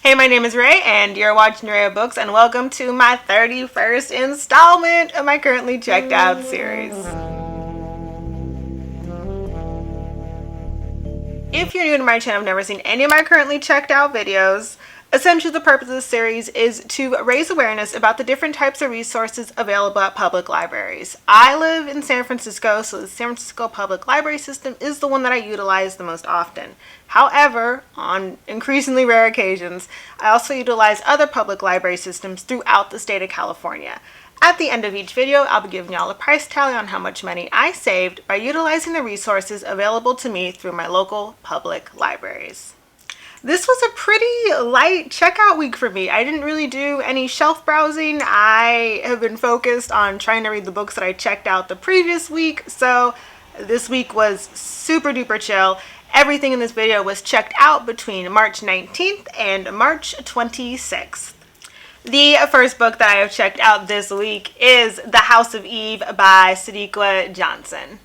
Hey, my name is Ray, and you're watching RaeOfBooks, and welcome to my 31st installment of my currently checked out series. If you're new to my channel and have never seen any of my currently checked out videos, essentially the purpose of this series is to raise awareness about the different types of resources available at public libraries. I live in San Francisco, so the San Francisco Public Library System is the one that I utilize the most often. However, on increasingly rare occasions, I also utilize other public library systems throughout the state of California. At the end of each video, I'll be giving y'all a price tally on how much money I saved by utilizing the resources available to me through my local public libraries. This was a pretty light checkout week for me. I didn't really do any shelf browsing. I have been focused on trying to read the books that I checked out the previous week, so this week was super duper chill. Everything in this video was checked out between March 19th and March 26th. The first book that I have checked out this week is The House of Eve by Sadeqa Johnson.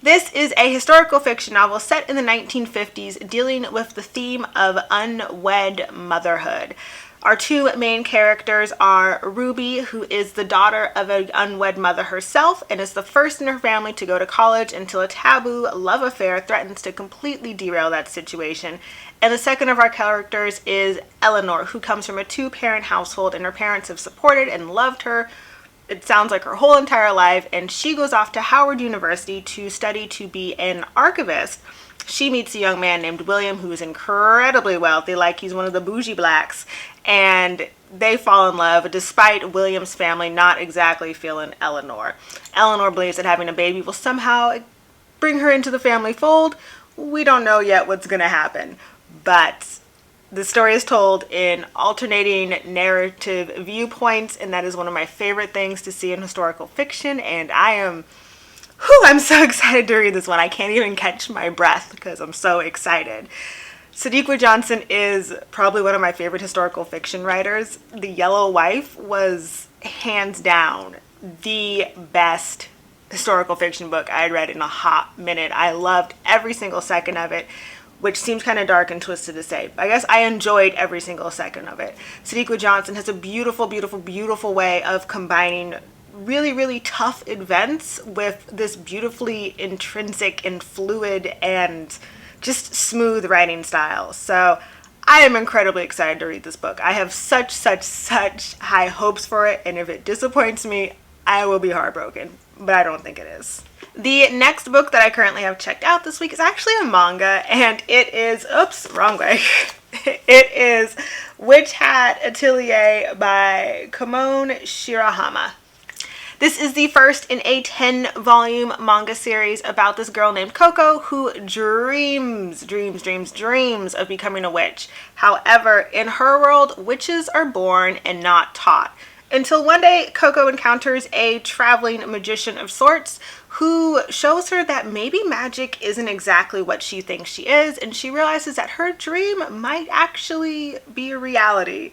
This is a historical fiction novel set in the 1950s dealing with the theme of unwed motherhood. Our two main characters are Ruby, who is the daughter of an unwed mother herself and is the first in her family to go to college until a taboo love affair threatens to completely derail that situation. And the second of our characters is Eleanor, who comes from a two-parent household and her parents have supported and loved her, it sounds like, her whole entire life, and she goes off to Howard University to study to be an archivist. She meets a young man named William who is incredibly wealthy, like he's one of the bougie blacks, and they fall in love despite William's family not exactly feeling Eleanor. Eleanor believes that having a baby will somehow bring her into the family fold. We don't know yet what's going to happen, but the story is told in alternating narrative viewpoints, and that is one of my favorite things to see in historical fiction, and I'm so excited to read this one. I can't even catch my breath because I'm so excited. Sadeqa Johnson is probably one of my favorite historical fiction writers. The Yellow Wife was hands down the best historical fiction book I had read in a hot minute. I loved every single second of it, which seems kind of dark and twisted to say. I guess I enjoyed every single second of it. Sadeqa Johnson has a beautiful, beautiful, beautiful way of combining really, really tough events with this beautifully intrinsic and fluid and just smooth writing style. So I am incredibly excited to read this book. I have such high hopes for it, and if it disappoints me, I will be heartbroken, but I don't think it is. The next book that I currently have checked out this week is actually a manga, and it is, oops, wrong way. It is Witch Hat Atelier by Kahome Shirahama. This is the first in a 10-volume manga series about this girl named Coco who dreams of becoming a witch. However, in her world, witches are born and not taught. Until one day, Coco encounters a traveling magician of sorts who shows her that maybe magic isn't exactly what she thinks she is, and she realizes that her dream might actually be a reality.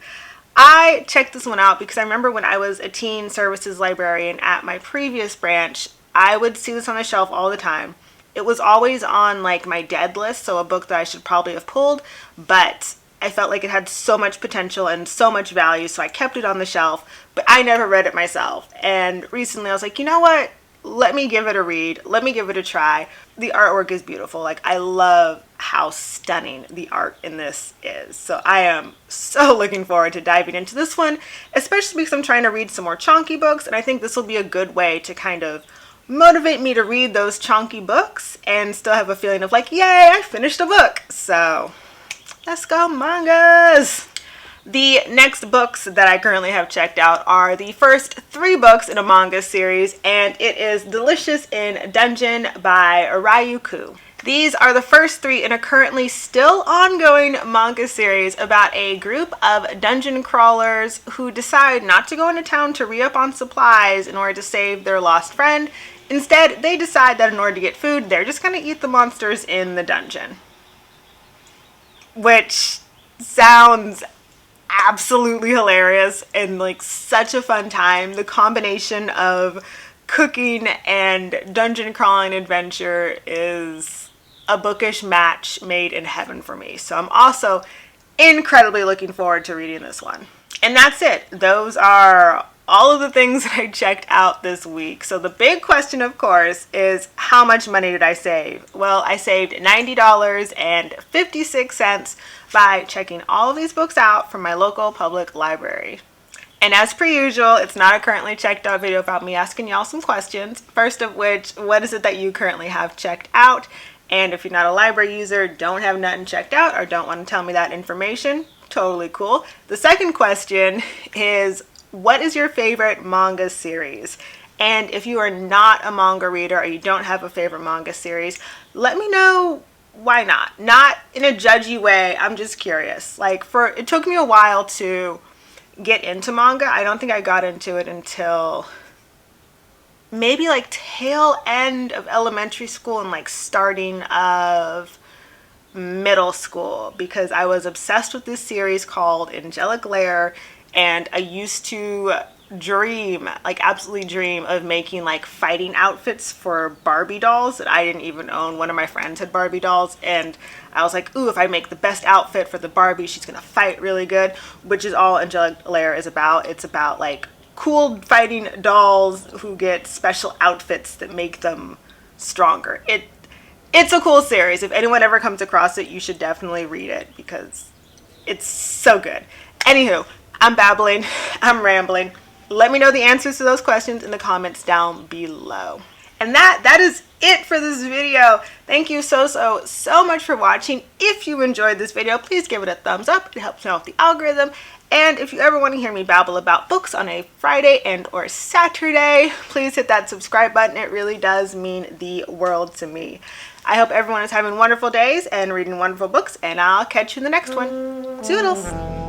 I checked this one out because I remember when I was a teen services librarian at my previous branch, I would see this on the shelf all the time. It was always on like my dead list, so a book that I should probably have pulled, but I felt like it had so much potential and so much value, so I kept it on the shelf, but I never read it myself. And recently I was like, you know what? Let me give it a read. Let me give it a try. The artwork is beautiful. Like, I love how stunning the art in this is. So I am so looking forward to diving into this one, especially because I'm trying to read some more chonky books, and I think this will be a good way to kind of motivate me to read those chonky books and still have a feeling of like, yay, I finished a book. So let's go, mangas! The next books that I currently have checked out are the first 3 books in a manga series, and it is Delicious in Dungeon by Ryoko. These are the first 3 in a currently still ongoing manga series about a group of dungeon crawlers who decide not to go into town to re-up on supplies in order to save their lost friend. Instead, they decide that in order to get food, they're just going to eat the monsters in the dungeon. Which sounds absolutely hilarious and like such a fun time. The combination of cooking and dungeon crawling adventure is a bookish match made in heaven for me. So I'm also incredibly looking forward to reading this one. And that's it. Those are all of the things that I checked out this week. So the big question, of course, is how much money did I save? Well, I saved $90.56 by checking all of these books out from my local public library. And as per usual, it's not a currently checked out video about me asking y'all some questions. First of which, what is it that you currently have checked out? And if you're not a library user, don't have nothing checked out, or don't want to tell me that information, totally cool. The second question is, what is your favorite manga series? And if you are not a manga reader or you don't have a favorite manga series, let me know why not. Not in a judgy way, I'm just curious. Like, it took me a while to get into manga. I don't think I got into it until maybe like tail end of elementary school and like starting of middle school, because I was obsessed with this series called Angelic Lair, and I used to dream, like absolutely dream, of making like fighting outfits for Barbie dolls that I didn't even own. One of my friends had Barbie dolls, and I was like, ooh, if I make the best outfit for the Barbie, she's gonna fight really good, which is all Angelic Lair is about. It's about like cool fighting dolls who get special outfits that make them stronger. It's a cool series. If anyone ever comes across it, you should definitely read it because it's so good. Anywho, I'm babbling, I'm rambling. Let me know the answers to those questions in the comments down below. And that is it for this video. Thank you so much for watching. If you enjoyed this video, please give it a thumbs up. It helps me out with the algorithm. And if you ever want to hear me babble about books on a Friday and or Saturday, please hit that subscribe button. It really does mean the world to me. I hope everyone is having wonderful days and reading wonderful books, and I'll catch you in the next one. Toodles!